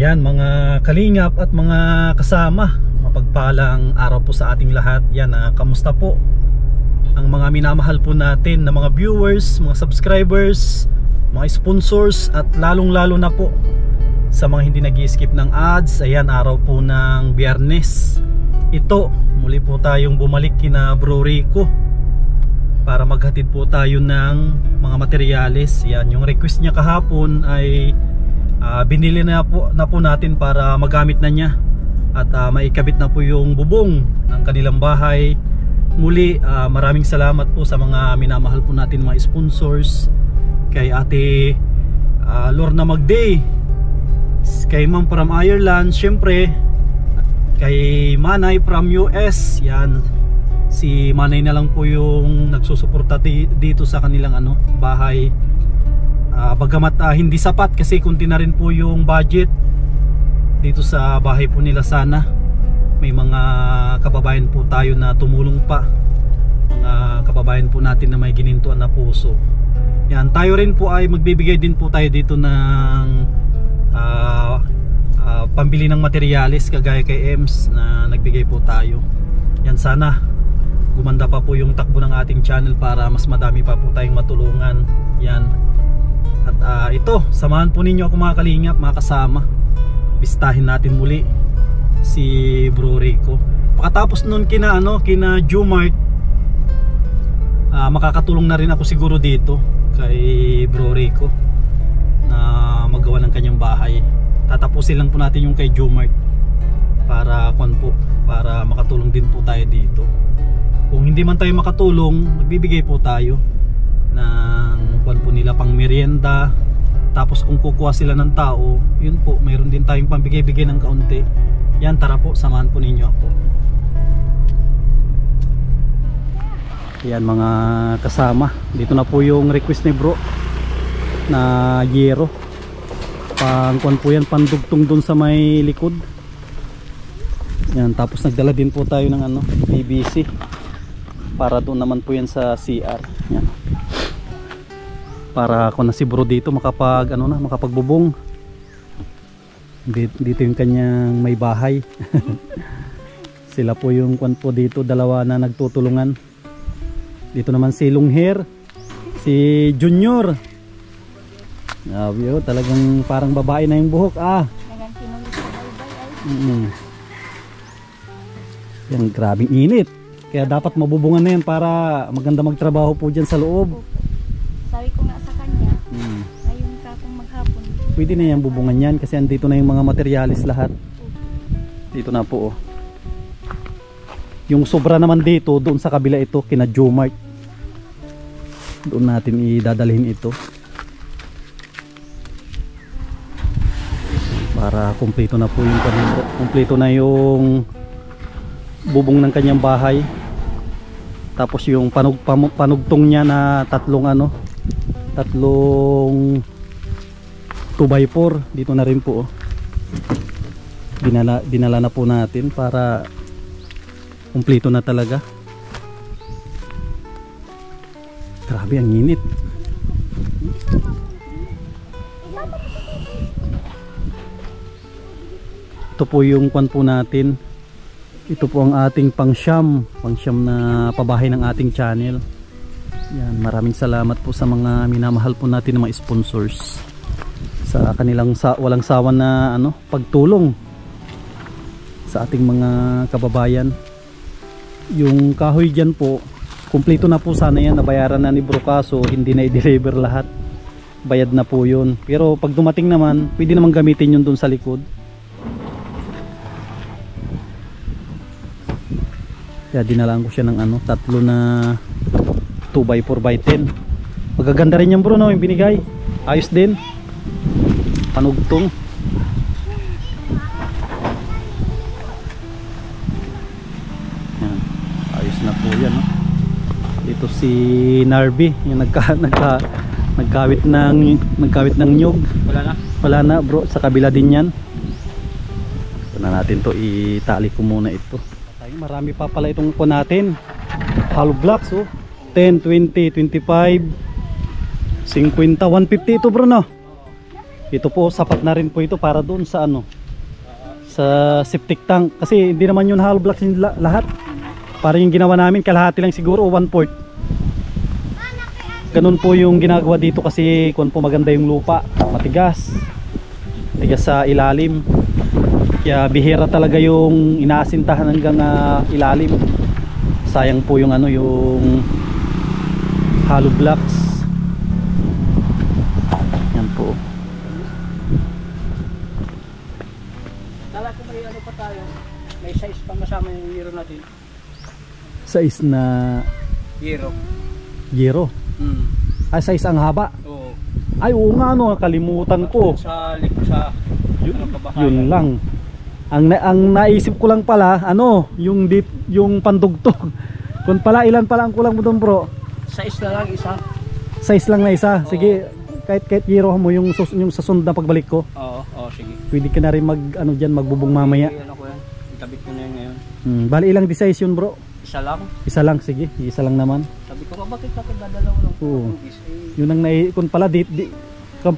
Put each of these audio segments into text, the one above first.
Ayan mga kalingap at mga kasama, mapagpalang araw po sa ating lahat. Yan, kamusta po ang mga minamahal po natin na mga viewers, mga subscribers, mga sponsors, at lalong lalo na po sa mga hindi nag-skip ng ads. Ayan, araw po ng Biyernes. Ito, muli po tayong bumalik kina Bro Rico para maghatid po tayo ng mga materyales. Yan, yung request niya kahapon ay binili na po natin para magamit na niya at maikabit na po yung bubong ng kanilang bahay. Muli, maraming salamat po sa mga minamahal po natin mga sponsors, kay Ate Lorna Magday, kay Ma'am from Ireland, syempre kay Manay from US. Yan, si Manay na lang po yung nagsusuporta dito sa kanilang bahay. Bagamat hindi sapat kasi kunti na rin po yung budget dito sa bahay po nila. Sana may mga kababayan po tayo na tumulong pa, mga kababayan po natin na may ginintuan na puso. Yan, tayo rin po ay magbibigay din po tayo dito ng pambili ng materyales kagaya kay Ems na nagbigay po tayo. Yan, sana gumanda pa po yung takbo ng ating channel para mas madami pa po tayong matulungan. Yan. At ito, samahan po ninyo ako mga kalingap, mga kasama. Bistahin natin muli si Bro Rico. Pagkatapos nun kina Jumart, makakatulong na rin ako siguro dito kay Bro Rico na magawa ng kanyang bahay. Tatapusin lang po natin yung kay Jumart para para makatulong din po tayo dito. Kung hindi man tayo makatulong, magbibigay po tayo ng po nila pang merienda. Tapos kung kukuha sila ng tao, yun po, mayroon din tayong pambigay-bigay ng kaunti. Yan, tara po, samahan po ninyo ako. Yan mga kasama, dito na po yung request ni bro na yero. Pangkuan po yan, pandugtong dun sa may likod. Yan, tapos nagdala din po tayo ng PVC para doon naman po yan sa CR. Yan, para kung na si bro dito makapagbubong. Dito yung kanyang may bahay. Sila po yung kwan po dito, dalawa na nagtutulungan. Dito naman si Lungher, si Junior. Talagang parang babae na yung buhok. Yan, grabing init. Kaya dapat mabubungan na yan para maganda magtrabaho po dyan sa loob. Sabi ko nga sa kanya, ayun ka kung maghapon. Pwede na yung bubungan yan kasi andito na yung mga materialis lahat. Dito na po. Yung sobra naman dito, doon sa kabila ito, kina Jomart. Doon natin idadalhin ito. Para kumpleto na po yung kumpleto na yung bubong ng kanyang bahay. Tapos yung panugtong niya na tatlong 2x4 dito na rin po. Dinala na po natin para kumpleto na talaga. Grabe ang init. Ito po yung kwan po natin. Ito po ang ating pangsyam na pabahay ng ating channel. Yan, maraming salamat po sa mga minamahal po natin ng mga sponsors sa kanilang walang sawa na pagtulong sa ating mga kababayan. Yung kahoy dyan po, kumpleto na po sana yan, nabayaran na ni Bro, kaso hindi na i-deliver lahat. Bayad na po yun. Pero pag dumating naman, pwede naman gamitin yun dun sa likod. Kaya dinalaan ko siya ng tatlo na 2x4x10. Magaganda rin yan bro, yung binigay. Ayos din. Panugtong. Yan. Ayos na po yan. Ito si Narby, yung nagkawit ng nyug. Wala na bro, sa kabila din yan. Ito na natin to, itali ko muna ito. Marami pa pala itong po natin. Hollow blocks 10, 20, 25, 50, 150 ito bro, no? Ito po sapat na rin po ito para doon sa ano, sa septic tank, kasi hindi naman yun hollow blocks lahat. Para yung ginawa namin kalahati lang siguro o 1/4. Ganun po yung ginagawa dito kasi kung po maganda yung lupa, matigas sa ilalim, kaya bihira talaga yung inaasintahan hanggang ilalim. Sayang po yung ano, yung hollow blocks. Yan po. Kala ko may ano pa tayo, may size pang kasama yung euro natin. Size na Euro. Ay, size ang haba. Oo. Ay, oo nga, ano, kalimutan ko. Sa Yun lang. Ang naisip ko lang pala, ano, yung pandugtog. Kung pala, ilan pala ang kulang mo doon, bro? Size na lang isa. Size lang na isa. Sige, kahit giro mo yung sasunod na pagbalik ko. Oo, sige. Pwede ka na rin magbubong mamaya. Ano ko yan? Itabit ko na yun ngayon. Bali, ilang size yun, bro? Isa lang. Isa lang, sige. Isa lang naman. Sabi ko, bakit ako dadalaw lang? Oo. Yun ang kung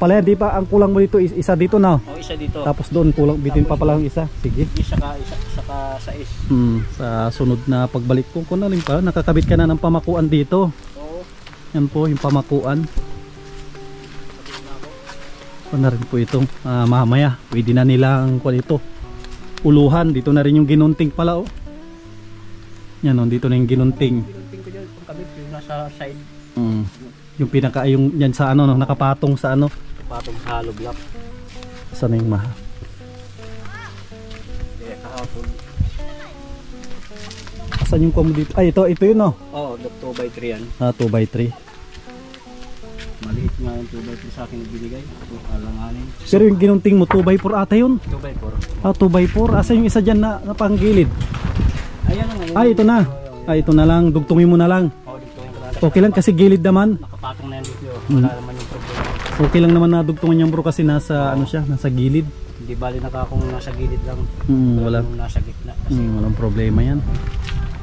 pala, di pa ang kulang mo dito, isa dito na. Isa dito. Tapos doon kulang, bitin pa pala ang isa. Sige. Isa ka size. Sa sunod na pagbalik ko, kung alin pa, nakakabit ka na ng pamakuan dito. Oo. Yan po, yung pamakuan. Kung na rin po ito, mamaya, pwede na nilang ito, uluhan. Dito na rin yung ginunting pala, oh. Yan, oh, dito na yung ginunting. Ginunting ko dyan, kung kabit yung nasa side. Yung yung yan sa ano, no, nakapatong sa ano. Patong sa hollow block. Saan yung Kahapon. Asan yung kumo dito? Ay, ito yun, no? Oo, 2x3 yan. 2x3. Maliit nga yung 2x3 sa akin ibinigay. Alanganin. Pero yung ginunting mo 2x4 ata yun? 2x4. 2x4. Asa yung isa dyan na panggilid? Ayan na nga. Ay, ito na. Ay, ito na lang. Dugtungin mo na lang. Dugtungin ko na. Okay lang kasi gilid naman. Nakapatong na yan dito. Wala naman yung problema. Okay lang naman na dugtungan niyan, bro, kasi nasa ano siya, nasa gilid. Hindi bali nakakong nasa gilid lang. Wala. Nasa gitna. Kasi Walang problema yan.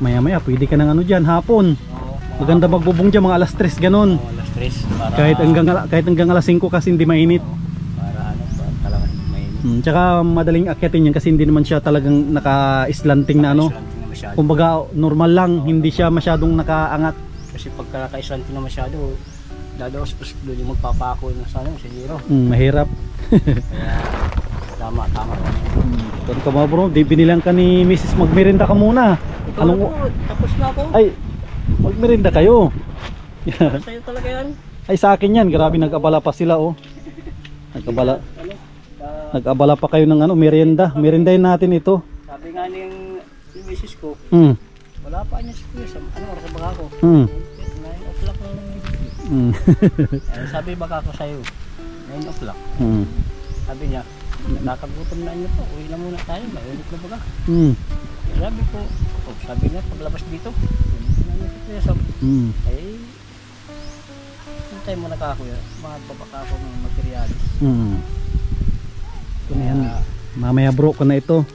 Maya pwede ka ng ano dyan, hapon. Oo, Maganda magbubong dyan, mga alas 3 ganon. alas 3 para Kahit hanggang alas 5 kasi hindi mainit. para talaga mainit. Tsaka madaling akyatin yan kasi hindi naman siya talagang naka-slanting na ano. Kumbaga normal lang, hindi siya masyadong nakaangat. Kasi pagka naka-slanting na masyado, dadaos doon yung magpapako na sana sa zero. Mahirap. Kaya tama. Doon ka mga bro, di binilang ka ni Mrs. Magmerenda ka muna. Tapos na ako. Ay, magmerenda kayo. Sa'yo talaga yan. Ay, sa akin yan, grabe, nag-abala pa sila, oh. Nag-abala pa kayo ng ano, merienda. Meriendahin natin ito. Sabi nga yung misis ko, wala pa niya si Kuya. Ano oras sa baka ko? 9 o'clock na lang. Sabi baka ko sa'yo, 9 o'clock. Sabi niya, nakagutom na niyo po, uwi na muna tayo, mainit na baga. Sabi ko, sabi niya, paglabas dito, ay, hintay mo na ka Kuya, mababaka ako ng materialis. Ito na yan. Mamaya bro ko na ito.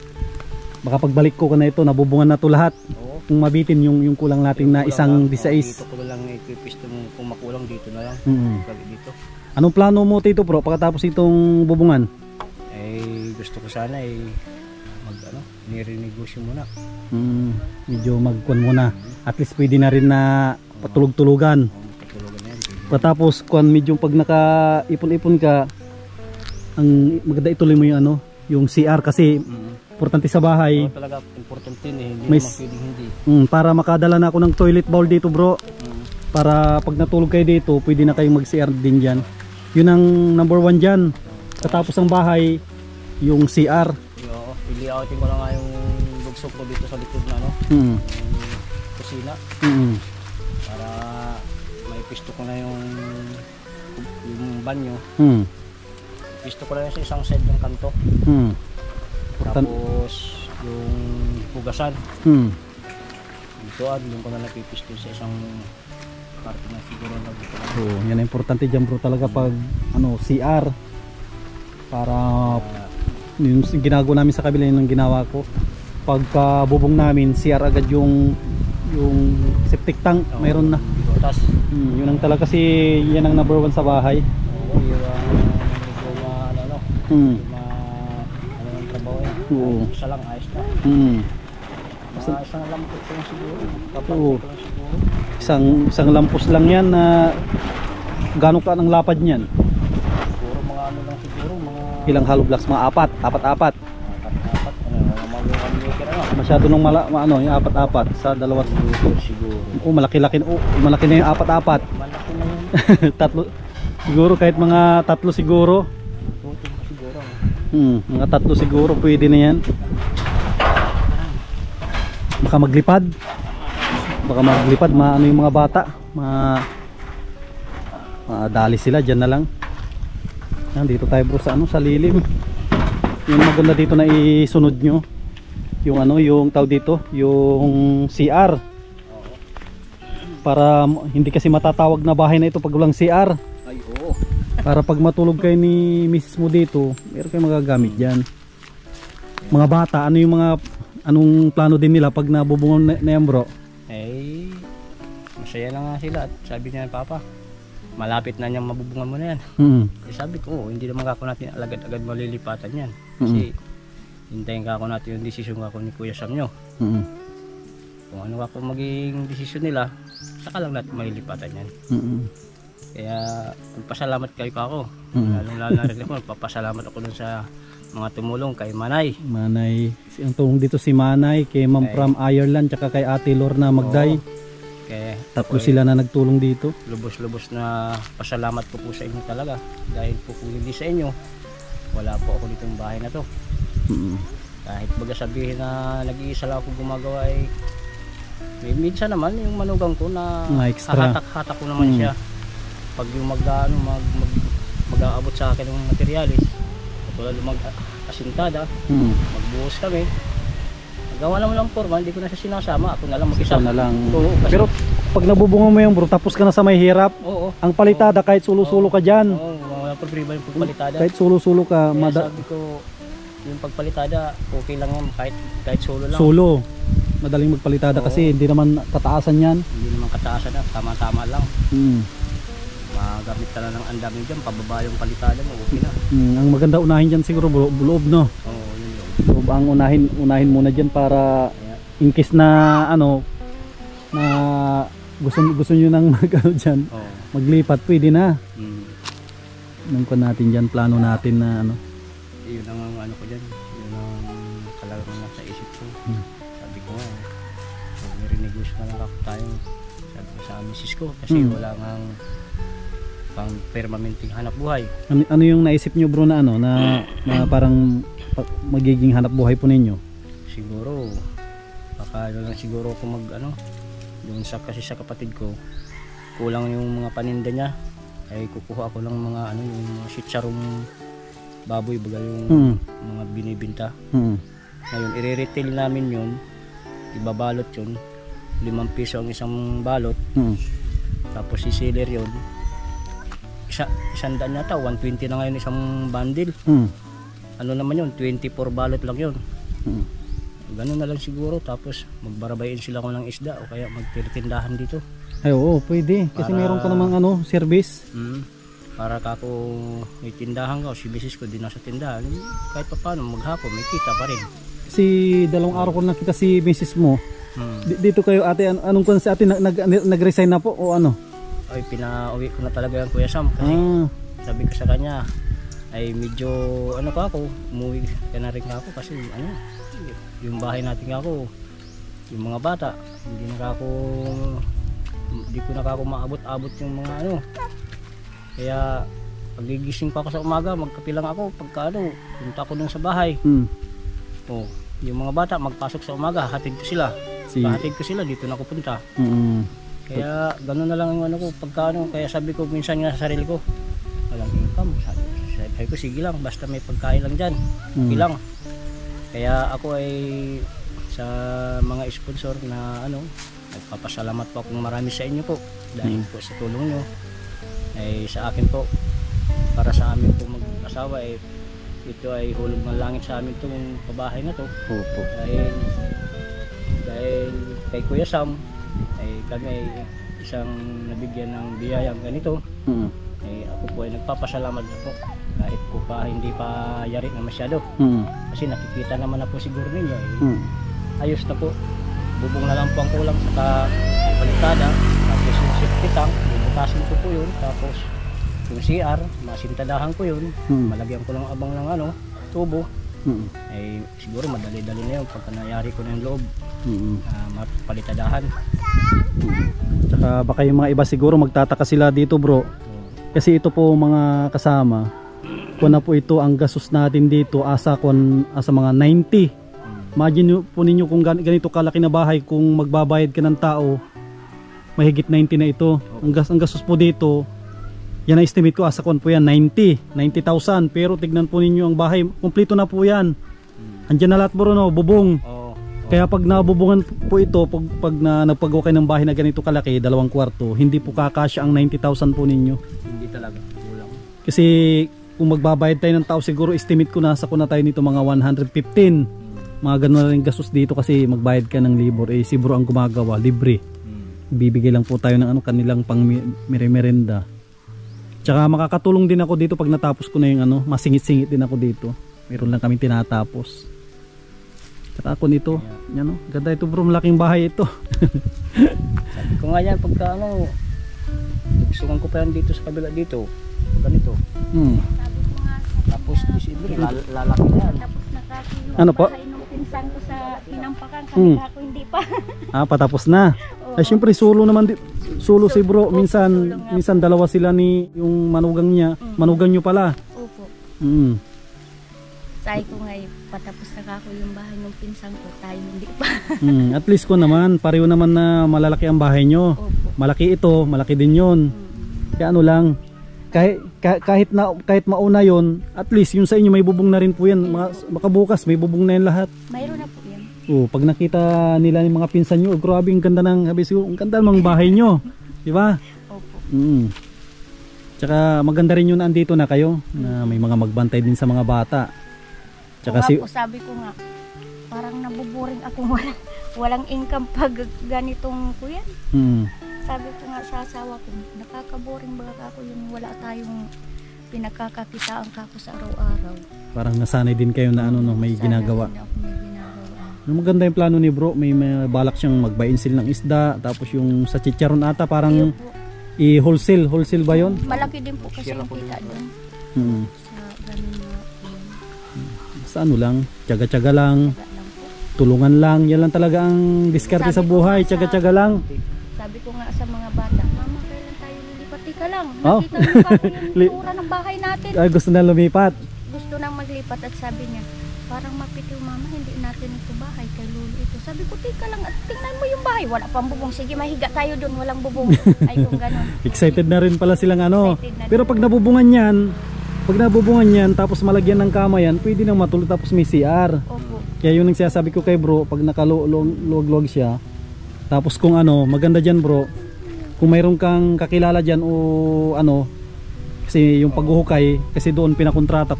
Baka pagbalik ko na ito, nabubungan na to lahat. Oo. Kung mabitin yung kulang natin na isang disais. Dito ko lang ipipisto mo, kung makulang dito na lang. Dito. Anong plano mo dito bro pagkatapos itong bubungan? Gusto ko sana nirenegosyo muna. Medyo magkuhan muna. At least pwede na rin na patulog-tulugan. Patulugan na yan. Pagkatapos kuhan medyo pag naka-ipon-ipon ka, ang maganda ituloy mo yung ano, yung CR kasi importante sa bahay. Talaga importante hindi may, naman pwedeng hindi. Para makadala na ako ng toilet bowl dito bro. Para pag natulog kayo dito, pwede na kayong mag-CR din dyan. Yun ang number 1 dyan. Katapos ang bahay, yung CR. Ili-outin ko lang nga yung bugsok ko dito sa likod na kusina. Para may pisto ko na yung banyo. Pisto ko lang sa isang side ng kanto. Tapos yung hugasan. Dito doon ko na napipisto sa isang parte na siguro na dito lang. Yan ang importante dyan bro talaga pag CR. Para yung ginagawa namin sa kabila yun ang ginawa ko. Pagka bubong namin, CR agad yung septic tank, mayroon na. Yun ang talaga kasi yan ang number 1 sa bahay. Oo, yung Mm. Ano ang trabaho yan. Oo. Isa lang, ayos na. Mm. Isang lampot ko lang siguro. Oo. Papalit ko lang siguro. Isang lampos lang yan na gano'n ka ng lapad niyan? Siguro mga ano lang siguro, mga Ilang hollow blocks? Mga apat? Apat-apat? apat, mga maker ano. Masyado nung ano, yung apat-apat sa dalawa. Siguro. Oh, malaki-laki. Oh, malaki na yung apat-apat. Malaki na yun. Tatlo. Siguro kahit mga tatlo siguro. Tutok siguro. Mga tatlo siguro pwede na yan. Baka maglipad. Maano yung mga bata. Dali sila dyan na lang. Dito tayo bro sa sa lilim. Yung maganda dito na isunod nyo. Yung yung tawag dito, yung CR. Para hindi kasi matatawag na bahay na ito pag walang CR. Ay, oo. Para pag matulog kayo ni misis mo dito, meron kayong magagamit dyan. Mga bata, anong plano din nila pag nabubungon na yan bro? Eh, masaya lang nga sila at sabi niya ng papa, malapit na niyang mabubungan mo na yan. Eh, sabi ko, hindi naman ako natin agad-agad malilipatan yan. Kasi hintayin ako natin yung desisyon ako ni Kuya Sam nyo. Kung ano ako maging desisyon nila, saka lang natin malilipatan yan. Kaya magpasalamat kayo ako. Lalo na rin ako, magpapasalamat ako dun sa mga tumulong kay Manay. Ang tulong dito si Manay, kay Ma'am from Ireland, tsaka kay Ate Lorna Magday. Tatlo sila na nagtulong dito. Lubos-lubos na pasalamat ko po sa inyo talaga. Dahil po kung hindi sa inyo, wala po ako ditong bahay na to. Kahit baga sabihin na nag-iisa lang ako gumagawa ay minsan naman yung manugang ko na hatak-hatak ko naman siya. Pag yung mag-aabot sa akin ng materialis, tulad mag-asintada, magbuhos kami, gawa naman lang forma, hindi ko na siya sinasama, ako na lang mag-isa. Pero pag nabubungan mo yung bro, tapos ka na sa may hirap, ang palitada kahit sulo-sulo ka dyan. Wala problema yung pagpalitada. Kahit sulo-sulo ka. Kaya sabi ko, yung pagpalitada, okay lang yan, kahit solo lang. Solo. Madaling magpalitada kasi hindi naman kataasan yan. Hindi naman kataasan na, tama-tama lang. Magamit ka na ng andami dyan, pababa yung palitada mo, okay na. Ang maganda unahin dyan siguro loob, no? Oo, yun yun. Loob ang unahin muna dyan para in case na na gusto nyo nang dyan, maglipat, pwede na. Nang ko natin dyan, plano natin na yun ang ko dyan, yun ang talagang nasa isip ko. Sabi ko nga, nire-negosyo na lang ako tayo, sabi ko sa misis ko, kasi wala ngang pang permanenteng hanap buhay. Ano yung naisip nyo bro na na parang magiging hanap buhay po ninyo? Siguro baka lang siguro kung doon kasi sa kapatid ko kulang yung mga paninda niya, ay kukuha ako ng mga yung mga sitsarong baboy baga yung mga binibinta. Ngayon i-retail namin yun, ibabalot yun, 5 piso ang isang balot. Tapos i-seller yun, isang daan yata, 120 na ngayon isang bundle. Ano naman yun, 24 balot lang yun. Ganun na lang siguro, tapos magbarabayin sila ko ng isda o kaya magtitindahan dito. Ay oo, pwede. Kasi meron ka namang service. Para kako may tindahan ka o si bisis ko din nasa tindahan, kahit pa paano maghapon may kita pa rin. Si dalawang araw ko nakita si misis mo. Dito kayo ate, anong kung si ate nag-resign na po o ano? Ay pinauwi ko na talaga yung Kuya Sam kasi sabi ko sa kanya ay medyo pa ako, umuwi ka na rin ako kasi yung bahay natin ako, yung mga bata hindi ko na ako maabot-abot yung mga kaya pagigising pa ako sa umaga magkape lang ako pagka punta ako dun sa bahay. Yung mga bata magpasok sa umaga, hatid ko sila dito na ako punta. Kaya gano'n na lang yung ko pagka kaya sabi ko minsan nga sa sarili ko, walang income, sabi ko sige lang basta may pagkain lang dyan, okay lang. Kaya ako ay sa mga sponsor na nagpapasalamat po akong marami sa inyo po dahil po sa tulong nyo ay sa akin po, para sa amin po mag-asawa ito ay hulog ng langit sa amin itong pabahay na to. Dahil kay Kuya Sam ay kami ay isang nabigyan ng biyayang ganito. Ako po ay nagpapasalamat po kahit po pa hindi pa yari na masyado. Kasi nakikita naman na po siguro ninyo ayos na po. Bubong na lang po ang kulang sa palitada, tapos yung safety tank bubutasin ko po yun, tapos yung CR masintadahan ko yun, malagyan ko ng abang ng tubo. Ay siguro madali-dali na yun pagka nayari ko na yung loob, mapalitadahan. Tsaka baka yung mga iba siguro magtataka sila dito bro, kasi ito po mga kasama kung na po ito ang gastos natin dito asa mga 90. Imagine po ninyo kung ganito kalaki na bahay, kung magbabayad ka ng tao mahigit 90 na ito. Ang gastos po dito, yan ang estimate ko, asa kon po yan 90,000. Pero tignan po ninyo ang bahay, kumpleto na po yan. Andiyan na lahat bro, no? Bubong. Kaya pag nabubungan po ito, pag nagpagawa kayo ng bahay na ganito kalaki, 2 kwarto, hindi po kakasya ang 90,000 po ninyo. Hindi talaga, kulang. Kasi kung magbabayad tayo ng tao, siguro estimate ko nasa na tayo nito mga 115. Mga ganun na rin gastos dito kasi magbayad ka ng libor. Eh si bro ang gumagawa, libre. Bibigay lang po tayo ng kanilang pang merenda. Tsaka makakatulong din ako dito pag natapos ko na yung masingit-singit din ako dito. Meron lang kami tinatapos. Tsaka ako nito, yan ganda ito bro, malaking bahay ito. Sabi ko nga yan, pagka gustuhan ko pa yan dito sa kabila dito. Ganito. Tapos Disyembre, lalaki na yan. Tapos nakakilong Ano po? bahay nung pinsan ko sa Tinampakan, kami ako hindi pa. Patapos na. Ay syempre solo naman solo si bro. Minsan dalawa sila ni yung manugang niya. Manugang niyo pala. Opo. Sabi ko nga patapos na ako yung bahay ng pinsan ko, tayo hindi pa. At least ko naman, pareho naman na malalaki ang bahay nyo. Opo. Malaki ito, malaki din yun. Kaya lang, kahit mauna yon, at least yung sa inyo may bubong na rin po yan. Makabukas may bubong na yan lahat. Mayroon na po yan. Pag nakita nila yung mga pinsan nyo, grabe ang ganda ng ang ganda ng bahay nyo. Diba? Opo. Tsaka maganda rin yun, andito na kayo na may mga magbantay din sa mga bata. Tsaka sabi ko nga, parang nabuboring ako, walang income pag ganitong kuyan. Sabi ko nga sa asawa ko, nakakaboring ba ako yung wala tayong pinagkakakitaan kako sa araw-araw. Parang nasanay din kayo na may ginagawa. Maganda yung plano ni bro, may balak siyang magbainsil ng isda, tapos yung sa chicharon ata parang i-wholesale ba yon? Malaki din po kasi yung kita doon. Sa ganun na sa lang, tiyaga-tiyaga lang, tulungan lang, yan lang talaga ang diskarte sa buhay, tiyaga-tiyaga lang. Sabi ko nga sa mga bata, mama kailan tayo lilipat? Ika lang, nakita mo ba yung tura ng bahay natin? Ay, gusto na lumipat. Gusto nang maglipat at sabi niya, parang mapitiw mama, hindi natin ito bahay, kay lolo ito. Sabi ko, tika lang at tingnan mo yung bahay, wala pang bubong, sige mahiga tayo doon, walang bubong. Ay kung gano'n. Excited na rin pala silang pero pag nabubungan yan, tapos malagyan ng kama yan, pwede nang matulog tapos may CR. Opo. Kaya yung nagsasabi ko kay bro, pag nakaluwag-luwag siya, tapos kung maganda dyan bro, kung mayroon kang kakilala dyan o kasi yung paghuhukay, kasi doon pakontrata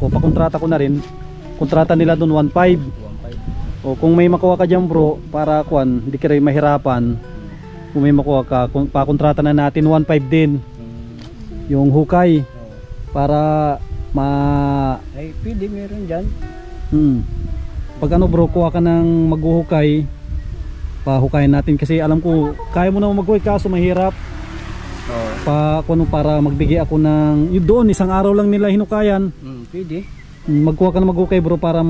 ko na rin, kontrata nila doon 1.5. O kung may makuha ka dyan bro, para hindi ka rin mahirapan, kung may makuha ka, pakontrata na natin 1.5 din yung hukay, para ay pwede meron dyan. Pag bro, kuha ka ng maghuhukay, pahukayin natin kasi alam ko kaya mo na maghuhukay kaso mahirap. Para magbigay ako ng doon, isang araw lang nila hinukayan. Pwede. Magkuha ka ng maghuhukay bro, para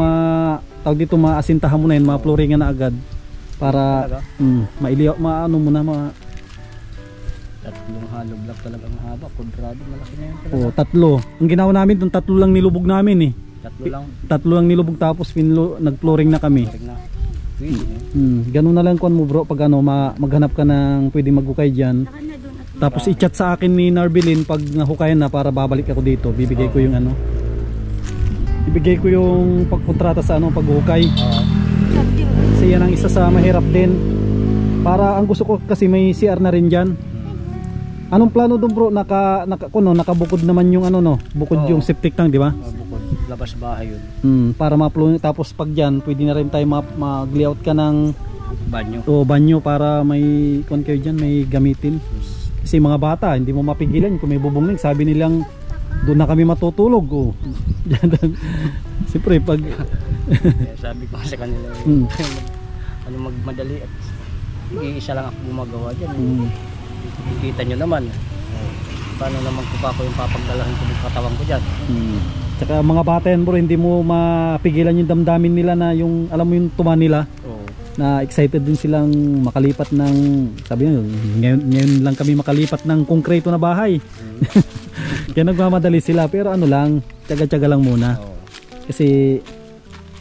tawag dito, maasintahan mo na yun, ma-flooringan na agad para maano mo na tatlong hollow block talaga ang haba, kudrado, malaki na yun talaga. Tatlo. Ang ginawa namin doon, 3 lang nilubog namin Tatlo lang nilubog, tapos nag-flooring na kami. Ganun na lang kuan mo bro, pag maghanap ka ng pwedeng maghukay diyan. Tapos i-chat sa akin ni Narbilin pag nahukayan na, para babalik ako dito. Bibigay ko yung ibigay ko yung pagkontrata sa paghuhukay. Kasi yan ang isa sa mahirap din. Para ang gusto ko kasi may CR na rin diyan. Anong plano doon bro? Nakabukod naman yung bukod yung septic tank, di ba? Bukod, labas bahay yun. Para ma-flow, tapos pag diyan, pwede na rin tayo mag-layout ka ng banyo. Banyo para may kayo diyan, may gamitin. Kasi mga bata, hindi mo mapigilan kung may bubong lang. Sabi nilang doon na kami matutulog. Oh. Siyempre pag Kaya sabi ko sa kanila, ano magmadali at isa lang ako gumagawa dyan. Kita nyo naman. Paano naman ko pa ako yung papagdalahan ko ng katawan ko dyan. Tsaka mga bata yan bro, hindi mo mapigilan yung damdamin nila na yung, alam mo yung tuma nila. Na excited din silang makalipat ng, sabi nyo, ngayon lang kami makalipat ng konkreto na bahay. Kaya nagmamadali sila, pero ano lang, tsaga-tsaga lang muna. Kasi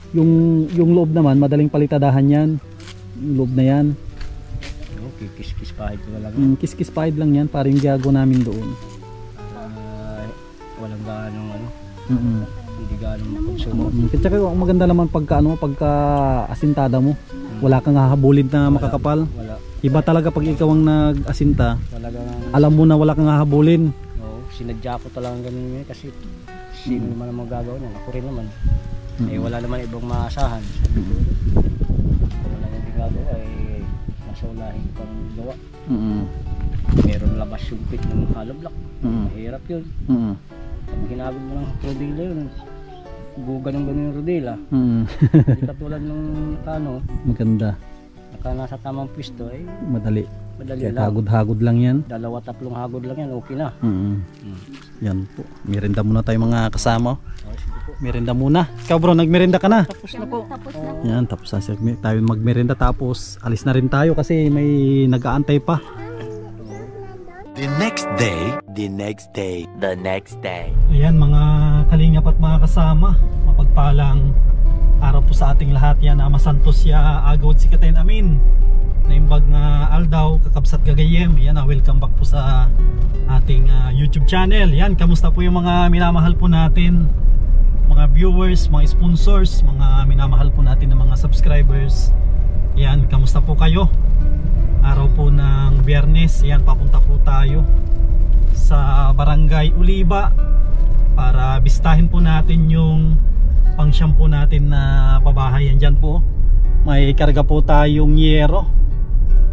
yung loob naman, madaling palitadahan yan. Yung loob na yan. Kiss-kiss pahid ko lang. Kiss-kiss pahid lang yan, para yung gago namin doon. Walang gaanong ano. Hindi gaanong makonsumo. Tsaka maganda naman pagka asintada mo. Wala kang hahabulin na makakapal. Wala. Iba talaga pag ikaw ang nag-asinta. Talagang alam mo na wala kang hahabulin. Oo, sinadya ko talagang ganun yun kasi sino naman ang magagawa niyan? Ako rin naman. Eh wala naman ibang maasahan. Sabi ko, kung wala nang ginagawa eh nasa ulahin pang gawa. Meron labas yung pit ng hollow block. Mahirap yun. Pag ginagod mo ng rodila yun, ganun yung rodila. Hindi katulad ng kano. Maganda. Nasa tamang pwesto eh. Madali Madali lang. Hagod-hagod lang yan. 2-3 hagod lang yan, okay na. Yan po. Merienda muna tayo mga kasama. Merienda muna. Ikaw bro, nagmerienda ka na? Tapos na po. Yan, tapos na tayo magmerienda, tapos alis na rin tayo kasi may nag-aantay pa. The next day, the next day, the next day. Ayan mga kalingap at mga kasama, mapagpalang araw po sa ating lahat. Yan, Ama Santos ya agawad sikaten amin. Naimbag nga aldaw, kakabsat gagayem. Yan, welcome back po sa ating YouTube channel. Yan, kamusta po yung mga minamahal po natin, mga viewers, mga sponsors, mga minamahal po natin na mga subscribers. Yan, kamusta po kayo? Araw po ng Biyernes. Yan, papunta po tayo sa Barangay Uliba para bistahin po natin yung pangsyam po natin na pabahay. Yan dyan po, may karga po tayong yero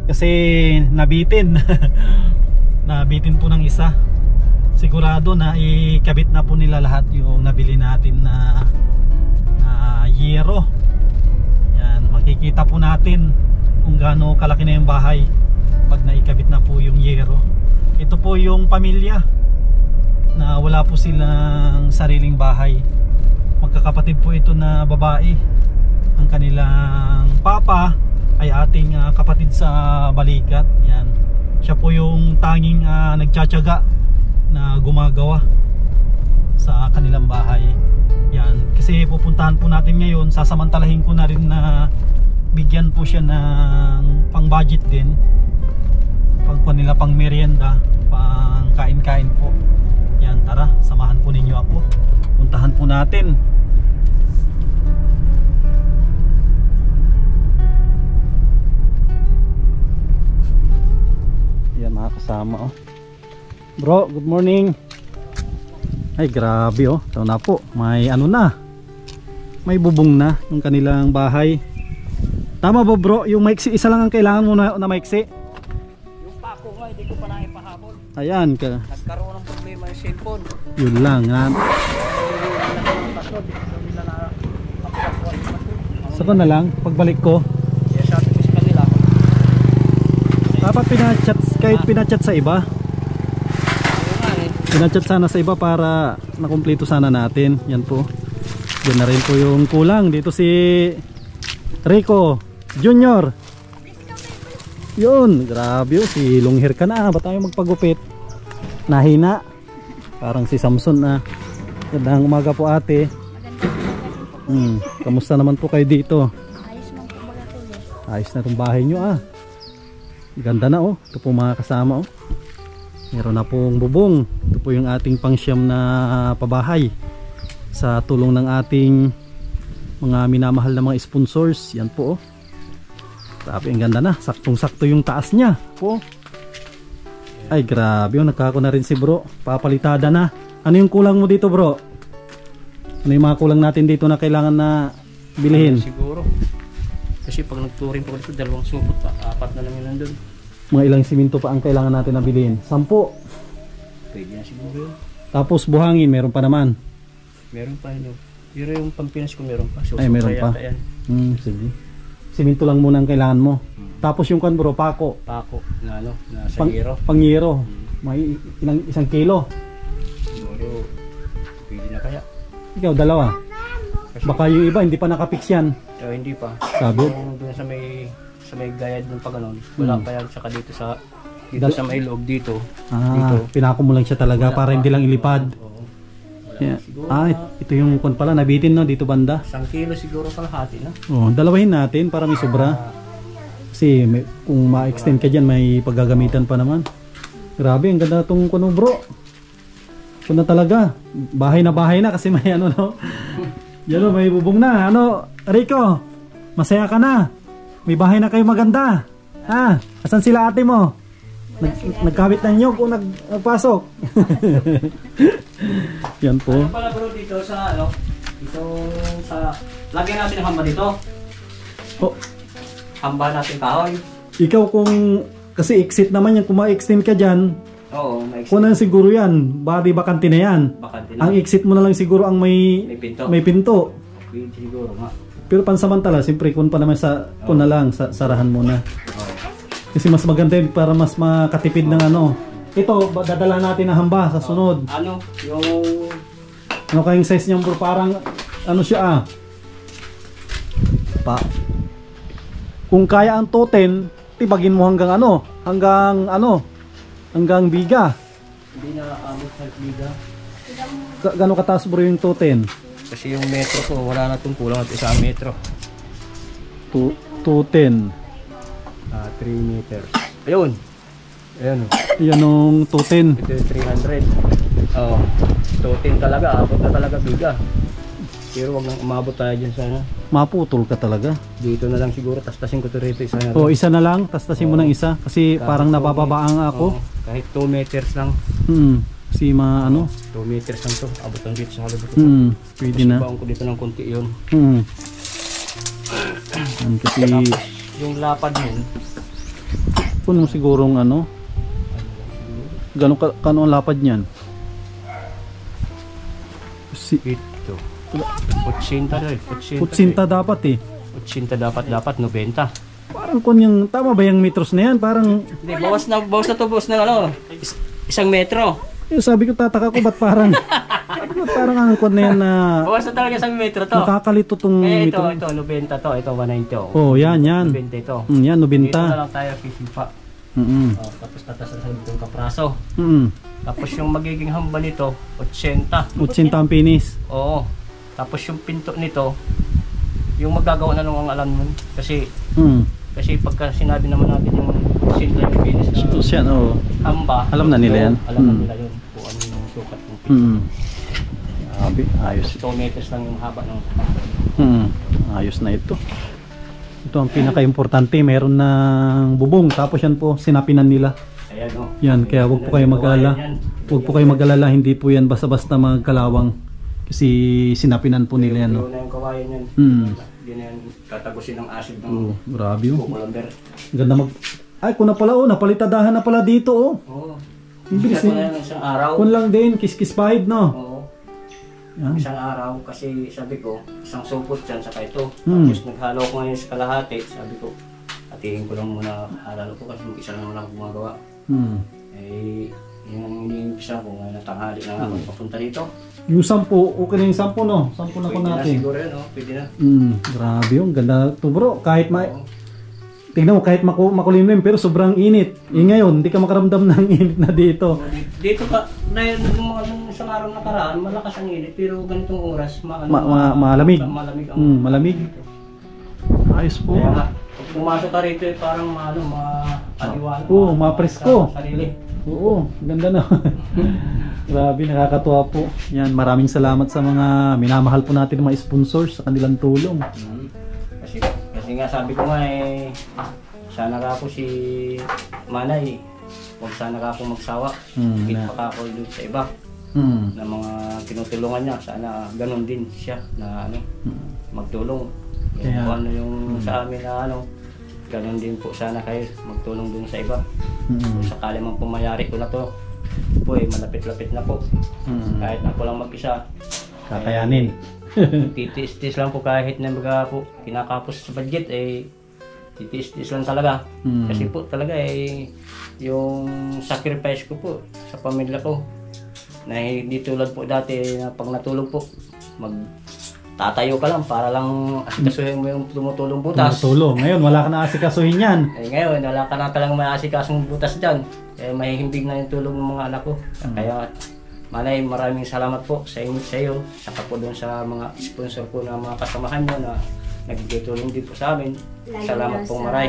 kasi nabitin. Nabitin po ng isa. Sigurado na ikabit na po nila lahat yung nabili natin na yero. Yan, makikita po natin kung gaano kalaki na yung bahay pag naikabit na po yung yero. Ito po yung pamilya na wala po silang sariling bahay. Magkakapatid po ito na babae. Ang kanilang papa ay ating kapatid sa balikat. Yan. Siya po yung tanging nagtsatsaga na gumagawa sa kanilang bahay. Yan. Kasi pupuntahan po natin ngayon, sasamantalahin ko na rin na bigyan po siya ng pang budget din, pang nila pang merienda, pang kain-kain po. Yan, tara, samahan po ninyo ako, puntahan po natin. Yan mga kasama, oh. Bro, good morning. Ay grabe, oh, ito na po, may ano na, may bubong na yung kanilang bahay. Tama ba bro, yung maiksi, isa lang ang kailangan mo na maiksi? Yung pako nga, hindi ko pa naipahabol. Ayan ka. Nagkaroon ng problema yung cellphone. Yun lang ha. Saka na lang, pagbalik ko. Kaya sabi ko sa kanila, Dapat pinachat, kahit pinachat sa iba. Pinachat sana sa iba para nakumpleto sana natin. Yan po. Yan na rin po yung kulang. Dito si Rico Junior. Yun, grabe oh, si long hair ka na. Ba't tayo magpagupit? Nahina. Parang si Samson na. Gandang umaga po ate. Kamusta naman po kayo dito? Ayos man po mga tuloy. Ayos na itong bahay nyo ah. Ganda na oh. Ito po mga kasama oh. Meron na pong bubong. Ito po yung ating pangsyam na pabahay. Sa tulong ng ating mga minamahal na mga sponsors. Yan po oh. Grabe, ang ganda na. Saktong-sakto yung taas niya po. Ay grabe oh. Nagkako na rin si bro. Papalitada na. Ano yung kulang mo dito bro? Ano yung mga kulang natin dito na kailangan na bilhin? Siguro. Kasi pag nagturing po dito, 2 supot pa. 4 na lang yun nandun. Mga ilang siminto pa ang kailangan natin na bilhin? 10. Pwede na siguro yun. Tapos buhangin, meron pa naman. Meron pa yun. Pero yung Pampinas ko meron pa. So, Ay, meron pa. Yan. Sige. Simento lang muna ang kailangan mo. Tapos yung kan bro, pako. Pako na ano, nasa hero. Pangyero. May isang kilo. Siguro, pwede na kaya. Ikaw, dalawa. Baka yung iba, hindi pa nakapix yan. Hindi pa. Sabi? Yung doon sa may gayad ng pag ganun. Wala pa yan. Saka dito sa may loob dito. Dito. Pinako mo lang siya talaga para hindi lang ilipad. Oo. Yeah. Ito yung kon pala, nabitin no, dito banda. 1 kilo siguro kalahati na. Dalawahin natin para may sobra. Kasi kung ma-extend ka dyan, may paggagamitan pa naman. Grabe, ang ganda itong kuno bro. Ito na talaga. Bahay na kasi may ano no. Yan o, may bubong na. Ano, Rico? Masaya ka na. May bahay na kayo maganda. Ha? Asan sila ate mo? Nagkabit na nyo kung nagpasok. Yan po. Ano pala bro dito sa ano? Dito sa lagyan natin ng hamba dito. Hamba natin kahoy. Ikaw kung kasi exit naman yan, kung ma-extend ka dyan, oo, ma-extend. kung na siguro yan, body bakante na yan. Bakante na. Ang exit mo na lang siguro ang may pinto. Pwede siguro nga. Pero pansamantala, siyempre kung pa naman kung na lang, sarahan muna. Kasi mas maganda yun para mas makatipid ng ano. Ito, dadala natin ng hamba sa sunod. Ano? Yung... Ano kayong size niya bro? Parang, ano siya kung kaya ang toten, tibagin mo hanggang biga. Hindi na abot sa biga. Gano'ng kataas bro yung toten? Kasi yung metro ko, wala na itong kulang at 1 metro. 210. 3 meters. Ayun. Ayun. Yan yung toten. Ito yung 300. Oo. Toten talaga. Abot na talaga biga. Pero wag nang umabot tayo dyan sana. Maputol ka talaga. Dito na lang siguro. Tastasin ko ito rito. Isa na lang. Isa na lang. Tastasin mo ng isa. Kasi parang nabababaang ako. Kahit 2 meters lang. Kasi 2 meters lang to. Abot lang dito sa halibot. Pwede na. Baon ko dito ng konti yun. Kasi yung lapad yun. Puno sigurong Gano'n ang lapad niyan? Ito. 80 rin. 80 dapat eh. 80 dapat 90. Parang kung yung tama ba yung metros na yan? Parang hindi, bawas na ano. 1 metro. Sabi ko tataka ko ba't parang parang ang kwan na yan na bawas na talaga 1 metro to. Nakakalito tong metro. Ito 90 to, ito 190. Yan. 90 ito. Yan 90. Dito na lang tayo kisipa. Tapos tatasan sa itong kapraso. Tapos yung magiging hamba nito 80. 80 ang pinis. Oo. Tapos yung pinto nito, yung magagawa na nung ang alam mo kasi pagka sinabi naman natin yung sinla yung finish na hamba, alam na nila yan. Alam na nila yun kung ano yung sukat ng pinto. Ayos. 2 meters lang yung haba ng ayos na ito. Ito ang pinaka-importante, meron ng bubong tapos yan po sinapinan nila. Ayan o. Yan, kaya wag po kayo mag-alala. Wag po kayo mag-alala, hindi po yan basta-basta magkalawang. Kasi sinapinan po nila yan. Yung na yung kawayan yan. Hindi na yan tatagusin ng acid ng grabe yun. kukulamber. Ganda kung na pala napalitadahan na pala dito Oo. Bilis na yan isang araw. Kung lang din, kiss-kiss pahid Oo. Yan. Isang araw kasi sabi ko, isang supot dyan saka ito. Tapos naghalo ko ngayon sa kalahati, sabi ko, hatiin ko lang muna halalo ko kasi isa lang naman ako gumagawa. Yung iniimpisa ko ngayon na tanghali na ako papunta dito. Yung 10, okay na yung 10 no? 10 na po natin. Pwede na siguro yun, pwede na. Grabe yung ganda to bro. Kahit tingnan mo, kahit makulimlim pero sobrang init. Ngayon, hindi ka makaramdam ng init na dito. Dito pa, dahil nung isang araw nakaraan, malakas ang init. Pero ganitong oras, malamig. Malamig. Ayos po. Kaya pag pumasok ka rito, parang maaliwan. Mapresko. Sarili. Oo, ganda na. Grabe, nakakatuwa po. Yan, maraming salamat sa mga minamahal po natin ng mga sponsors sa kanilang tulong. Kasi nga sabi ko nga sana ka ako si Manay, huwag sana ka ako magsawa. Higit pa ka ako doon sa iba na mga tinutulungan niya. Sana ganun din siya na magtulong. Kung ano yung sa amin na ganun din po sana kayo magtulong dun sa iba. Kung sakali man pumayari ko na to, po malapit-lapit na po. Kahit ako lang mag-isa. Kakayanin. Titiis-tiis lang po kahit na mga po kinakapos sa budget titiis-tiis lang talaga. Kasi po talaga yung sacrifice ko po sa pamilya ko na hindi tulad po dati na pag natulog po tatayo ka lang para lang asikasuhin mo yung tumutulong butas. Tumutulong. Ngayon wala ka na asikasuhin yan. Ngayon wala ka na talagang may asikasong butas dyan. Mahihimbing na yung tulong ng mga anak ko. Kaya Manay, maraming salamat po sa inyo, sa iyo, saka po doon sa mga sponsor po na mga kasamahan nyo na nagtutulong din po sa amin. Salamat po maray.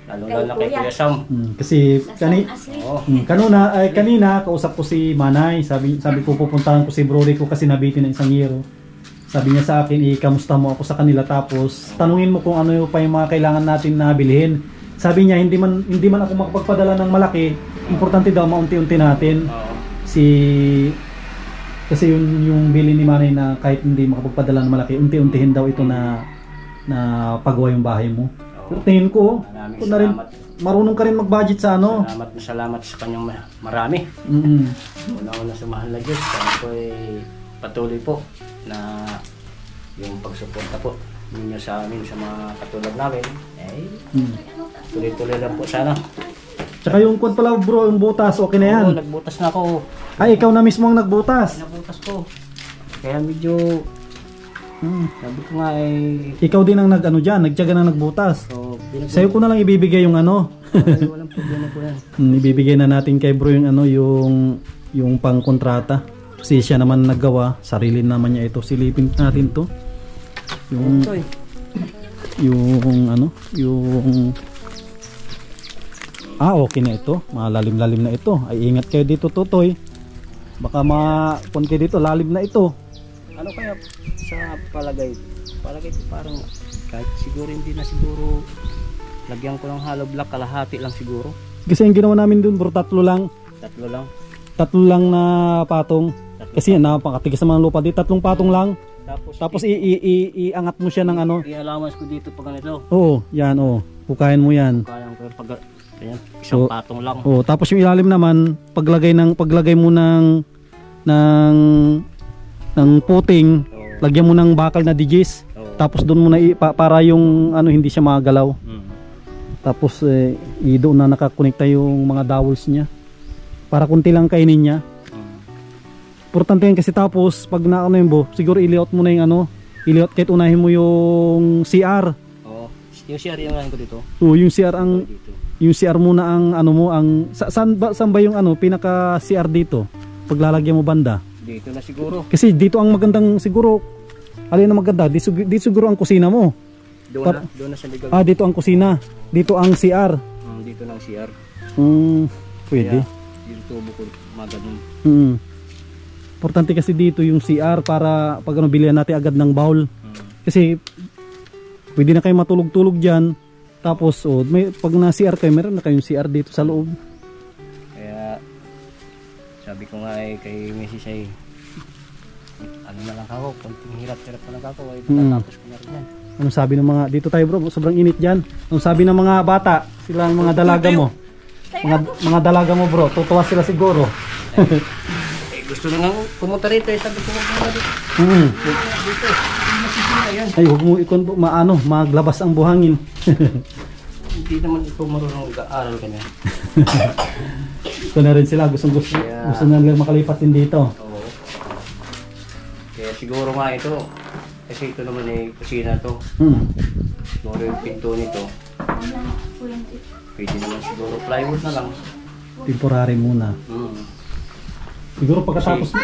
Lalo na kay Kuya Sam. Kasi kanina kausap ko si Manay, sabi ko pupuntahan ko si Brody ko kasi nabitin ng isang year. Sabi niya sa akin, kamusta mo ako sa kanila, tapos tanungin mo kung ano pa yung mga kailangan natin na bilhin. Sabi niya, hindi man ako makapagpadala ng malaki, importante daw maunti-unti natin. Kasi yung bili ni Manay na kahit hindi makapagpadala ng malaki, unti-untihin daw ito na pagawa yung bahay mo. Pero tingin ko, kung na rin, marunong ka rin mag-budget sa ano. Salamat sa kanyang marami. Una-una sa mahal na Diyos, kaya po patuloy po na yung pagsuporta po ninyo sa amin, sa mga katulad namin. Tuloy-tuloy lang po sana. Tsaka yung kwan pala bro, yung butas, okay na yan? Oo, nagbutas na ako. Ay, ikaw na mismo ang nagbutas? Nagbutas ko. Kaya medyo, sabi ko nga ikaw din ang nagtiyaga na nagbutas. So, sa'yo ko na lang ibibigay yung ano. Walang problema po yan. Ibibigay na natin kay bro yung yung pangkontrata. Kasi siya naman naggawa, sarili naman niya ito. Silipin natin to. Okay na ito. Malalim-lalim na ito. Ay, ingat kayo dito, Totoy. Baka mapon kayo dito, lalim na ito. Ano kaya sa palagay ko parang kahit siguro hindi na siguro lagyan ko ng hollow block, kalahati lang siguro. Kasi yung ginawa namin dun bro, tatlo lang na patong. Kasi napakatigas naman ang lupa dito, 3 patong lang. Tapos iangat mo siya ng ano. I-allowance ko dito pag ganito. Oo, yan hukayan mo yan. Hukayan ko pag isang patong lang. Tapos yung ilalim naman, paglagay mo ng puting, lagyan mo ng bakal na digis. Tapos doon mo na para yung hindi siya magalaw. Tapos doon na nakakonekta yung mga dowels niya. Para kunti lang kainin niya. Importante yan kasi tapos pag yun bo, siguro i-layout mo na yung i-layout kahit unahin mo yung CR. Yung CR yung unahin ko dito. Yung CR yung CR muna ang saan ba yung pinaka CR dito? Paglalagyan mo banda. Dito na siguro. Kasi dito ang magandang siguro. Alin na maganda? Dito siguro ang kusina mo. Doon na sa ligaw. Dito ang kusina. Dito ang CR. Dito ng CR. Pwede. Kaya, yung tubo ko maganon. Importante kasi dito yung CR para pag bilihan natin agad ng bowl. Kasi pwede na kayo matulog-tulog dyan. Tapos pag na CR kayo, meron na kayong CR dito sa loob. Kaya sabi ko nga kay Mrs. na lang ako, konting hirap-hirap na lang ako, tapos ko na rin yan. Anong sabi ng mga, dito tayo bro, sobrang init dyan. Anong sabi ng mga bata, sila ang mga dalaga mo? Mga dalaga mo bro, tutuwa sila siguro. Gusto na nga pumunta rito, sabi ko magpunta dito. Dito, ay huwag mo ikon po, maglabas ang buhangin. Hindi naman ikaw marunong mag-aaral ka na. Ito na rin sila, gusto na lang makalipat din dito. Kaya siguro nga ito, kasi ito naman kusina to. Siguro yung pinto nito. Pwede naman siguro plywood na lang. Temporary muna. Siguro pagkatapos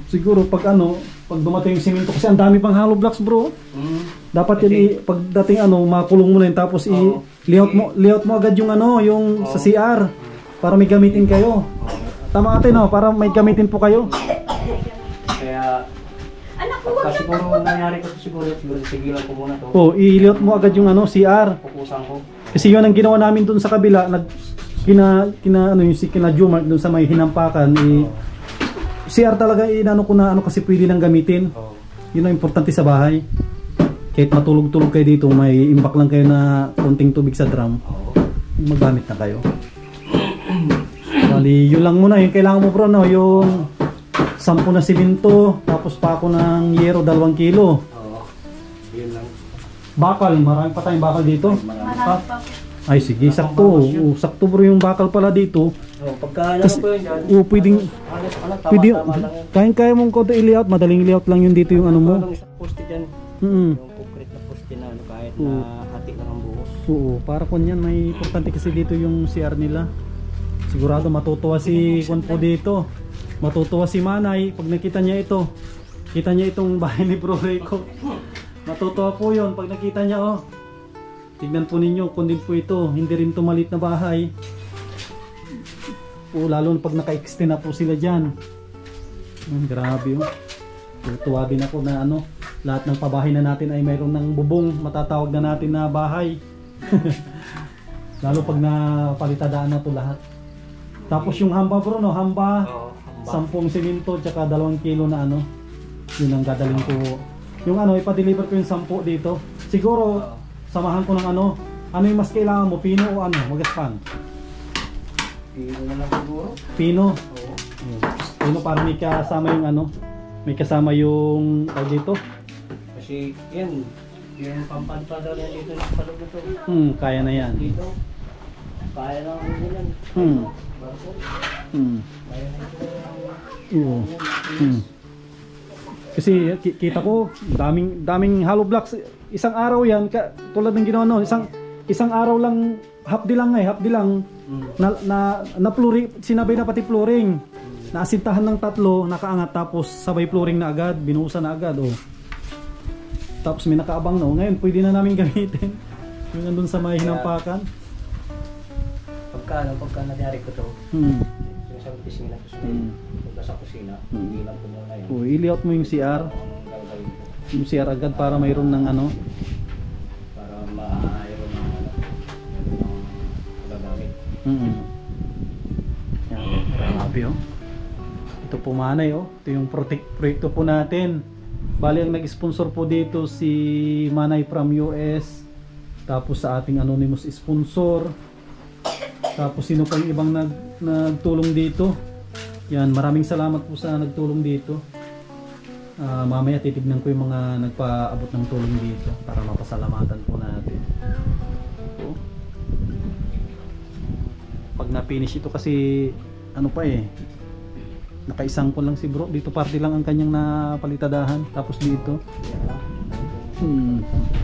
siguro pag dumating yung simento, kasi ang dami pang hollow blocks bro. Dapat yan pagdating makulong mo na yun, tapos layout mo agad yung yung sa CR para may gamitin kayo. Tama ate para may gamitin po kayo. Kaya pagka siguro nangyari ko siguro sigilan ko muna to. I-layout mo agad yung CR. Pupusan ko. Kasi yun ang ginawa namin dun sa kabila, yung Jumark dun sa may hinampakan, CR talaga ko na kasi pwede nang gamitin. Yun ang importante sa bahay. Kahit matulog-tulog kayo dito, may imbak lang kayo na konting tubig sa drum. Magamit na kayo. Bali, yun lang muna. Yung kailangan mo bro, no? Yung 10 na simento, tapos pa ako ng yero 2 kilo. Oo. Yun lang. Bakal, marami pa tayong bakal dito. Marami pa po. Ay sige, sakto. Sakto bro yung bakal pala dito. Oh, pagka Kasi, po yun dyan. pwedeng, pwede, tama lang yun. kaya mong konti i-layout, madaling layout lang yun dito yung ano mo. Yung isang poste dyan. Mm. Yung concrete na poste na ano, kahit Oo. na hati lang ang buhos. Oo, para kunyan may importante kasi dito yung CR nila. Sigurado matutuwa si Juan po dito. Matutuwa si Manay pag nakita niya ito. Kita niya itong bahay ni Bro Rico. Matutuwa po yun pag nakita niya, oh. Tignan po ninyo kung din po ito. Hindi rin ito maliit na bahay. O lalo na pag naka-extend na po sila dyan. Grabe, oh. Tutuwa din ako na ano, lahat ng pabahay na natin ay mayroon ng bubong. Matatawag na natin na bahay. Lalo pag napalitadaan na to lahat. Tapos yung hamba bro, no? Hamba, Oo. 10 simento tsaka 2 kilo na ano. Yun ang gadaling ko. Yung ano, ipa-deliver ko yung 10 dito. Siguro, samahan ko ng ano. Ano yung mas kailangan mo? Pino o ano? Magaspan? Pino na lang siguro. Pino. Oo. Pino para may kasama yung ano. May kasama yung dito. Kasi yan, yung pampanpa daw yan dito sa palog na to. Kaya na yan. Dito, kaya lang yan. Barko, kaya na ito. Oo. Kasi kita ko daming hollow blocks. Isang araw yan tulad ng ginawa no, isang araw lang half day lang na flooring, sinabay na pati flooring. Naasintahan ng 3, nakaangat tapos sabay flooring na agad, binuhusan na agad oh. Tapos may nakaabang no. Ngayon pwede na namin gamitin. Yung nandun sa may hinampakan. Pagka nangyari ko to, yung sa opisina ko sa pagka sa kusina, hindi lang ko muna yun. I-layout mo yung CR. Anong gagawin ko? Yung CR agad para mayroon ng ano. Para maayon ng ano, ng gagamit. Yan, grabe oh. Ito po Manay oh. Ito yung proyekto po natin. Bali ang nag-sponsor po dito si Manay from US. Tapos sa ating anonymous sponsor. Tapos sino pa yung ibang nagtulong dito. Yan, maraming salamat po sa nagtulong dito. Mamaya titignan ko yung mga nagpaabot ng tulong dito para mapasalamatan po natin. So, pag na-finish ito kasi ano pa eh, nakaisang ko lang si bro. Dito party lang ang kanyang napalitadahan. Tapos dito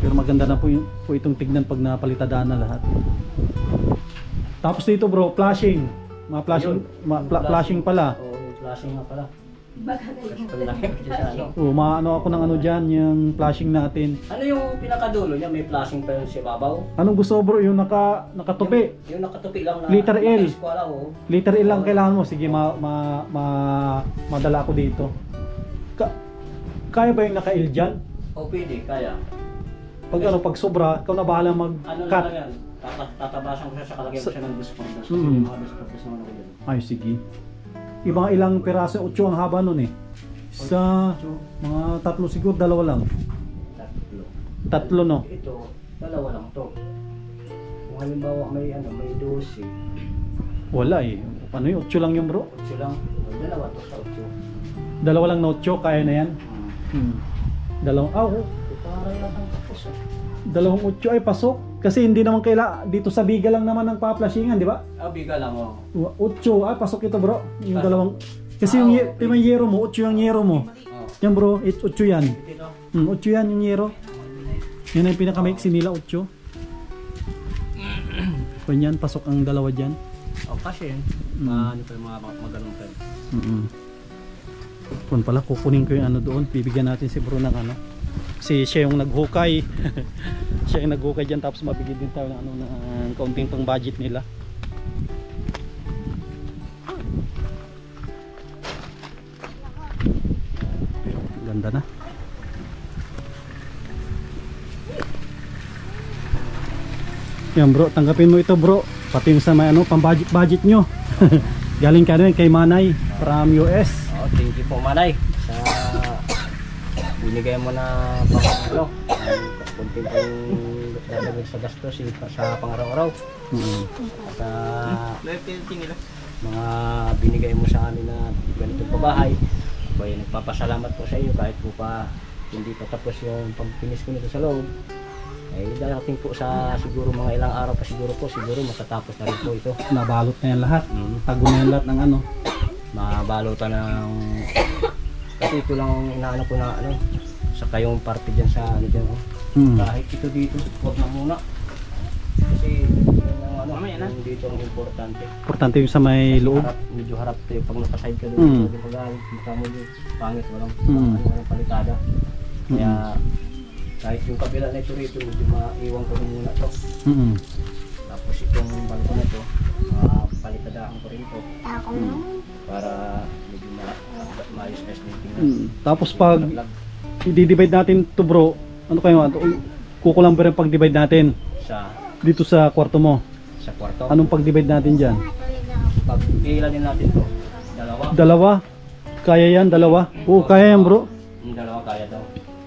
pero maganda na po itong tignan pag napalitadahan na lahat. Tapos dito bro, flashing. Flashing pala. Oo, flashing nga pala. Baka Maano ako ng ano dyan, yung flashing natin. Ano yung pinakadulo niya? May flashing pa yun sa babaw? Anong gusto bro? Yung nakatupi. Yung nakatupi lang na Liter L. naka-eskwala, oh. Liter L lang kailangan mo. Sige, madala ko dito. Kaya ba yung naka-L dyan? O pwede, kaya. Pag sobra, ikaw na bahala Ano mag-cut. lang yan? Tatabasan ko siya sa kalagyan ko siya ng discount. Kasi Mm. yung mga discount naman ako dyan. Ay, sige. Ilang piraso, 8 ang haba nun eh. Sa mga 3 siguro, 2 lang. 3 no? Ito, 2 lang to. Kung halimbawa may 12. Wala eh. Ano yung 8 lang yung bro? 8 lang. May 2 to sa 8. 2 lang na 8, kaya na yan. Dalawang, Para yatang tapos ah. 2 ay pasok. Kasi hindi naman dito sa biga lang naman ang pa-flashingan, di ba? Biga lang oh. 8, pasok ito bro. Yung Pasok. dalawang, kasi yung yero mo, 8 yung yero mo. Yan bro, 8 yan. Dito. 8 yan yung yero. Yan ang pinaka-maiksi nila, 8. Ganyan, pasok ang 2 dyan. Kasi yun. Ano pa yung mga magalong pen. Kung pala, kukunin ko yung ano doon. Bibigyan natin si bro ng ano. Kasi siya yung naghukay. Siya yung naghukay dyan. Tapos mabigyan din tayo ng ano, ng kaunting pang budget nila. Ganda na. Yan bro, tanggapin mo ito bro. Pati yung sa may ano, pang budget nyo. Galing ka rin kay Manay from US. Thank you po Manay sa binigay mo na pang kunting pang dadagdag sa gastos sa pang-araw-araw. At mga binigay mo sa amin na ganitong pabahay. Ako ay nagpapasalamat po sa iyo kahit po pa hindi pa tapos yung pagpinis ko nito sa loob. Ay darating po sa siguro mga ilang araw pa siguro matatapos na rin po ito. Nabalot na yan lahat. Tago na yan lahat ng ano. Mabalutan ng kasi ito lang ang inaano ko na ano saka yung parte dyan sa ano dyan kahit ito dito huwag na muna kasi yung ano yung dito ang importante Yung sa may loob. medyo harap ito pag nakaside ka doon pag kita mo yung pangit walang palitada kaya kahit yung kabila na ito rito medyo maiwan ko muna ito tapos itong balkon na ito palitadaan ko rin ito para medyo maayos na tingnan. Tapos pag i-divide natin to bro, ano kayo kukulang pa rin pag-divide natin dito sa kwarto mo. Sa kwarto? Anong pag-divide natin dyan? Pag iilanin natin to, dalawa? Kaya yan, dalawa? Oo, kaya yan bro. Dalawa kaya daw.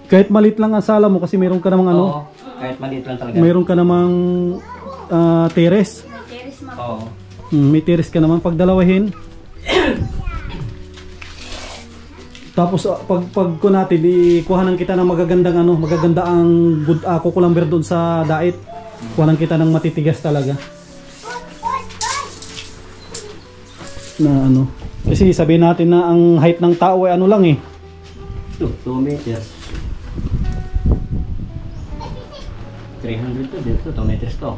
Kahit maliit lang ang sala mo kasi meron ka namang ano? Oo, kahit maliit lang talaga. Meron ka namang terrace. Oo. May terrace ka naman pag dalawahin. Tapos pag ko natin ikuhanan kita ng magagandang ano, magaganda ang good kukulamber doon sa dait. Kuhanan kita ng matitigas talaga. Na ano, kasi sabihin natin na ang height ng tao ay ano lang eh. 2 meters. 300 to dito, 2 meters to.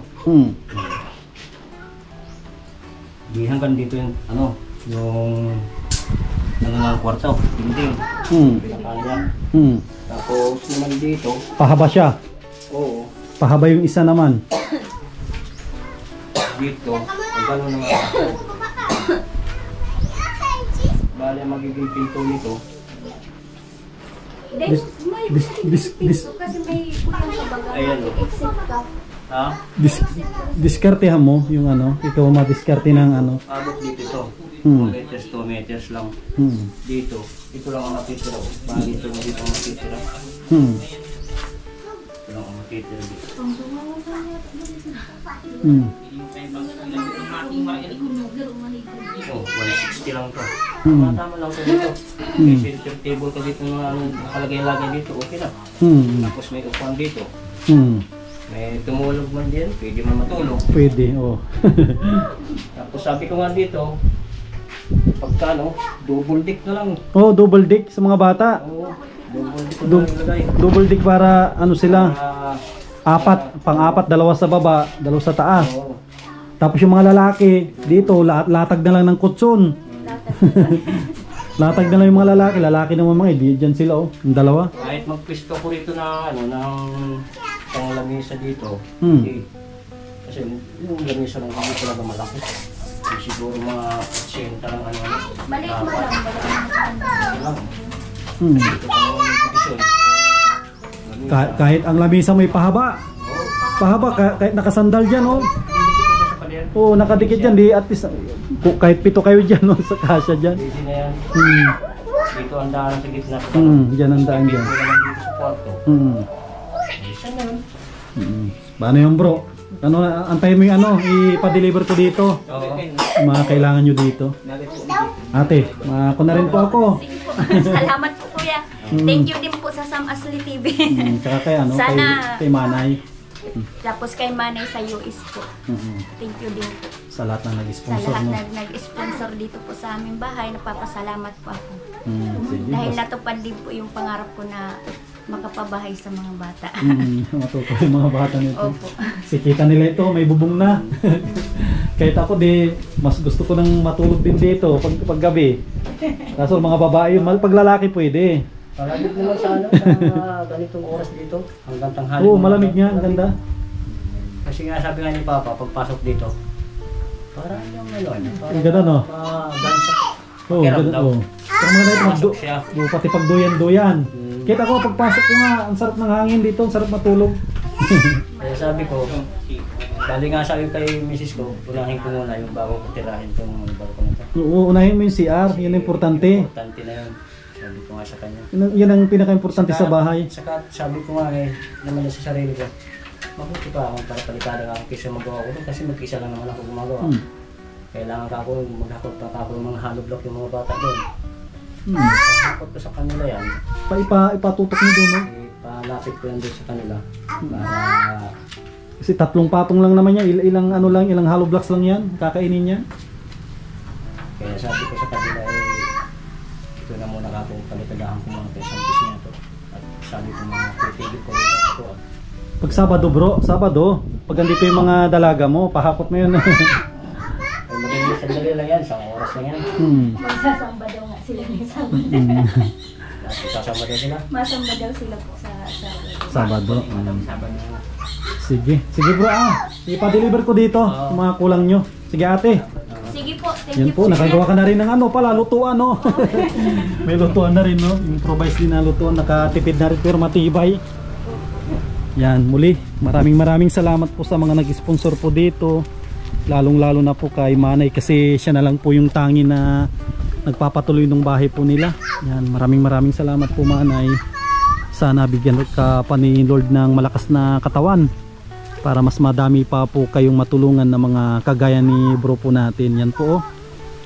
Di hanggang dito yung ano, yung ng kwarto, dinding. Pinakanya. Tapos naman dito, Pahaba siya. oo, Pahaba yung isa naman. dito, kung gano'n naman bale magiging pinto nito. Kasi may kulang sa baga. Ayan o. Except ka. Ha? Diskartehan mo yung ano, ikaw madiskarte ng ano. Abot dito ito. 2 meters, 2 meters lang. Dito, ito lang ang matitira. Bali ito lang dito ang matitira. Ito lang ang matitira dito. Ito, 160 lang ito. Tama lang ito dito. May center table ka dito na nakalagay-lagay dito, okay na. Tapos may upuan dito. May tumulog man din, pwede man matulog. Pwede, oh. Tapos sabi ko nga dito, pagka no, double deck na lang. Oh, double deck sa mga bata. Oo, double deck na lang ilagay. Double deck para ano sila? Pang-apat, dalawa sa baba, dalawa sa taas. Oo. Tapos yung mga lalaki, dito, latag na lang ng kutson. Latag na lang yung mga lalaki naman mga, di dyan sila oh, yung dalawa. Kahit magpisto ko rito na ano, ng panglamisa dito. Kasi yung lamisa lang hindi talaga malaki. Siguro mga 80 lang ano. Balik mo lang. Dito pa naman yung posisyon. Kahit ang lamisa may pahaba. Pahaba, kahit nakasandal dyan oh. Oo, nakadikit dyan, di at least kahit 7 kayo dyan no, sa kasya dyan. Pwede na yan. Dito ang daan sa gitna. Dyan ang daan dyan. Dito sa kwarto. Isa na yun. Paano yung bro? Ano, antayin mo yung ano, ipa-deliver ko dito. Oo. Mga kailangan nyo dito. Ate, ako na rin po ako. Salamat po kuya. Thank you din po sa Sam Asli TV. Tsaka kay ano, kay Manay. Tapos kay Manay sa US po. Thank you din po. Sa lahat na Sa nag-sponsor lahat mo. na nag-sponsor dito po sa aming bahay, napapasalamat po ako. Sige, Dahil natupad din po yung pangarap ko na makapabahay sa mga bata. matuto yung mga bata nito. Opo. Sikita nila ito, may bubong na. Kahit ako di, mas gusto ko nang matulog din dito pag gabi. Kaso mga babae, pag lalaki pwede. Malamig naman sa ano, sa ganitong oras dito. Hanggang tanghali. Oo, malamig niya, ang ganda. Kasi nga sabi nga ni Papa, pagpasok dito, parang yung ano, Ang ganda no? gansa. Oo, ganda. Oo. Yung mga night, Pasok siya. pati pag duyan-duyan. Kita ko, pagpasok ko nga, ang sarap ng hangin dito, ang sarap matulog. Kaya sabi ko, bali nga sabi kay Mrs. ko, unahin ko muna yung bago ko tirahin itong balkon na ito. Oo, unahin mo yung CR, yun ang importante. Importante na yun. Sabi ko nga sa kanya. Yun ang pinaka-importante sa bahay. Saka sabi ko nga naman sa sarili ko, mabuti pa akong para palikada nga kaysa magawa ko doon kasi mag-isa lang naman ako gumagawa. kailangan ka ako maghakot pa ako ng mga hollow block yung mga bata doon. Pahakot ko sa kanila yan. Ipatutok mo doon, no? Ipalapit ko yan doon sa kanila. Para Kasi 3 patong lang naman yan. Ilang hollow blocks lang yan. Kakainin niya. kaya sabi ko sa kanila ito na muna ako palitagahan ko mga isang piece niya to. At sabi ko mga titigil ko rin ako. Pag Sabado bro, Sabado, pag andito yung mga dalaga mo, pahakot mo yun. Magiging sandali lang yan, 1 oras lang yan. Magsasamba daw nga sila ng Sabado. Sasama daw sila. Masamba daw sila po sa Sabado. Sabado. Sabado na. Sige bro, ipa-deliver ko dito yung mga kulang nyo. Sige ate. Sige po, thank Yan you po, nakagawa ka na rin ng pala, lutuan, no? May lutuan na rin, no? Improvise din na lutuan, nakatipid na rin pero matibay. Yan, muli, maraming salamat po sa mga nag-sponsor po dito. Lalong-lalo na po kay Manay kasi siya na lang po yung tangi na nagpapatuloy ng bahay po nila. Yan, maraming salamat po Manay. Sana bigyan ka pa ni Lord ng malakas na katawan para mas madami pa po kayong matulungan na mga kagaya ni bro po natin. Yan po,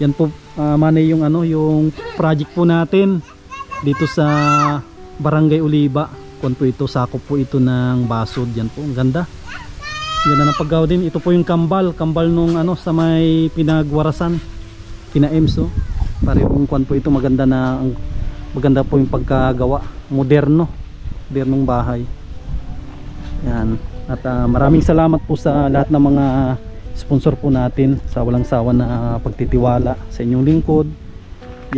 yan po Manay yung yung project po natin dito sa Barangay Oliva. Kung po ito, sakop po ito ng basod. Yan po, ang ganda. Yan na napagaw din. Ito po yung kambal nung sa may pinagwarasan kina Emso. Parehong kwan po ito, maganda po yung pagkagawa. Modernong bahay. Yan. At maraming salamat po sa lahat ng mga sponsor po natin sa walang sawa na pagtitiwala sa inyong lingkod.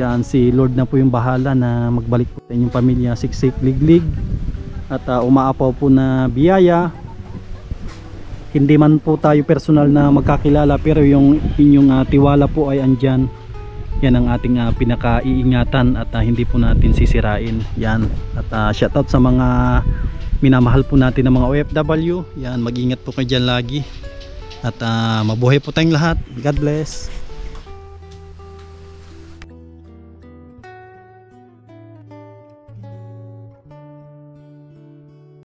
Yan, si Lord na po yung bahala na magbalik po sa inyong pamilya siksik liglig at umaapaw po na biyaya. Hindi man po tayo personal na magkakilala pero yung inyong tiwala po ay andyan. Yan ang ating pinakaiingatan at hindi po natin sisirain. Yan, at shoutout sa mga minamahal po natin ng mga OFW. Yan, mag-ingat po kayo dyan lagi at mabuhay po tayong lahat. God bless.